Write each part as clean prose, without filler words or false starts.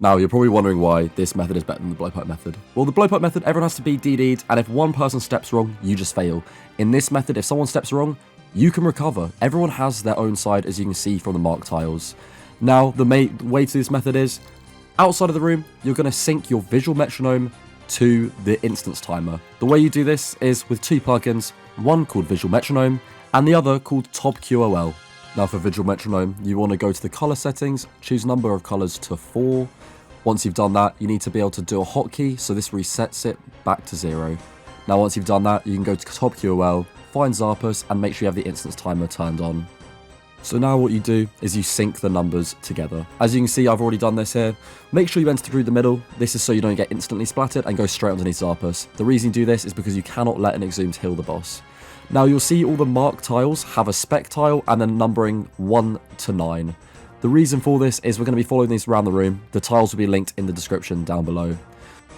Now, you're probably wondering why this method is better than the blowpipe method. Well, the blowpipe method, everyone has to be DD'd, and if one person steps wrong, you just fail. In this method, if someone steps wrong, you can recover. Everyone has their own side, as you can see from the marked tiles. Now, the way to this method is, outside of the room, you're going to sync your visual metronome to the instance timer. The way you do this is with two plugins, one called Visual Metronome, and the other called Top QOL. Now for Visual Metronome, you want to go to the color settings, choose number of colors to 4. Once you've done that, you need to be able to do a hotkey, so this resets it back to 0. Now once you've done that, you can go to Top QOL, find xarpus, and make sure you have the instance timer turned on. So now what you do is you sync the numbers together. As you can see, I've already done this here. Make sure you enter through the middle. This is so you don't get instantly splattered and go straight underneath xarpus. The reason you do this is because you cannot let an exhumed heal the boss. Now you'll see all the marked tiles have a spec tile and then numbering 1 to 9. The reason for this is we're going to be following these around the room. The tiles will be linked in the description down below.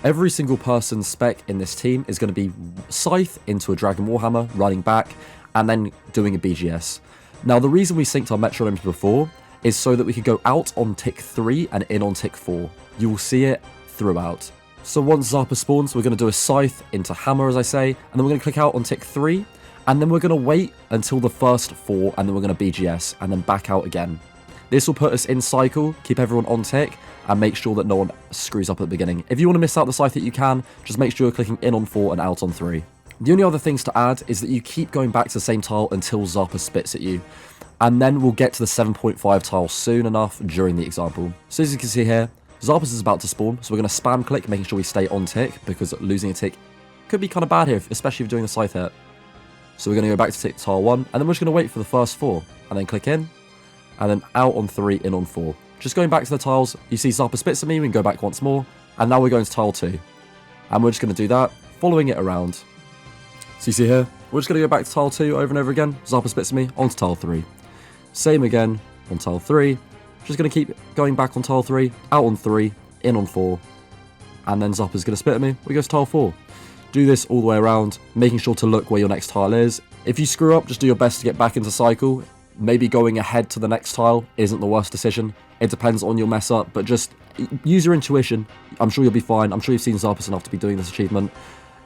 Every single person's spec in this team is going to be Scythe into a Dragon Warhammer, running back, and then doing a BGS. Now, the reason we synced our metronomes before is so that we could go out on tick 3 and in on tick 4. You will see it throughout. So once xarpus spawns, we're going to do a Scythe into Hammer, as I say, and then we're going to click out on tick 3, and then we're going to wait until the first 4, and then we're going to BGS, and then back out again. This will put us in cycle, keep everyone on tick, and make sure that no one screws up at the beginning. If you want to miss out the Scythe that you can, just make sure you're clicking in on 4 and out on 3. The only other things to add is that you keep going back to the same tile until xarpus spits at you. And then we'll get to the 7.5 tile soon enough during the example. So as you can see here, xarpus is about to spawn, so we're going to spam click, making sure we stay on tick, because losing a tick could be kind of bad here, especially if you're doing the scythe hit. So we're going to go back to tick tile 1, and then we're just going to wait for the first 4, and then click in, and then out on 3, in on 4. Just going back to the tiles, you see xarpus spits at me, we can go back once more, and now we're going to tile 2. And we're just going to do that, following it around. So you see here, we're just going to go back to tile 2 over and over again, xarpus spits at me, onto tile 3. Same again on tile 3, just going to keep going back on tile 3, out on 3, in on 4, and then xarpus is going to spit at me, we go to tile 4. Do this all the way around, making sure to look where your next tile is. If you screw up, just do your best to get back into cycle. Maybe going ahead to the next tile isn't the worst decision. It depends on your mess up, but just use your intuition. I'm sure you'll be fine. I'm sure you've seen xarpus enough to be doing this achievement.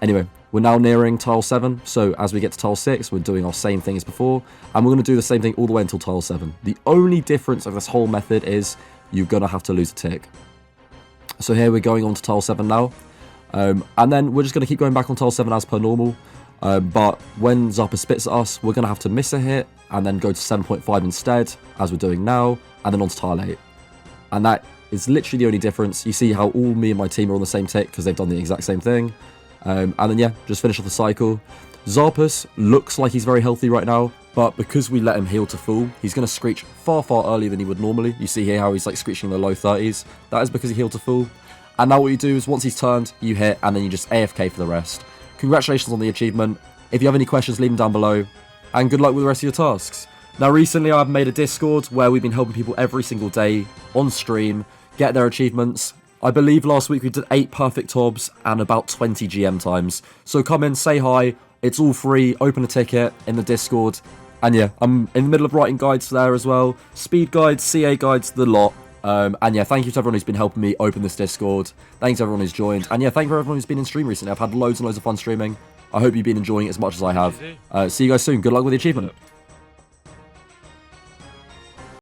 Anyway, we're now nearing tile 7, so as we get to tile 6, we're doing our same thing as before, and we're going to do the same thing all the way until tile 7. The only difference of this whole method is you're going to have to lose a tick. So here we're going on to tile 7 now, and then we're just going to keep going back on tile 7 as per normal, but when xarpus spits at us, we're going to have to miss a hit, and then go to 7.5 instead, as we're doing now, and then on to tile 8. And that is literally the only difference. You see how all me and my team are on the same tick, because they've done the exact same thing. And then yeah, just finish off the cycle. xarpus looks like he's very healthy right now, but because we let him heal to full, he's going to screech far earlier than he would normally. You see here how he's like screeching in the low 30s. That is because he healed to full. And now what you do is once he's turned, you hit, and then you just AFK for the rest. Congratulations on the achievement. If you have any questions, leave them down below, and good luck with the rest of your tasks. Now recently I've made a Discord where we've been helping people every single day on stream get their achievements. I believe last week we did 8 perfect tobs and about 20 GM times. So come in, say hi, it's all free, open a ticket in the Discord. And yeah, I'm in the middle of writing guides there as well. Speed guides, CA guides, the lot. And yeah, thank you to everyone who's been helping me open this Discord. Thanks to everyone who's joined. And yeah, thank you for everyone who's been in stream recently. I've had loads and loads of fun streaming. I hope you've been enjoying it as much as I have. See you guys soon. Good luck with the achievement.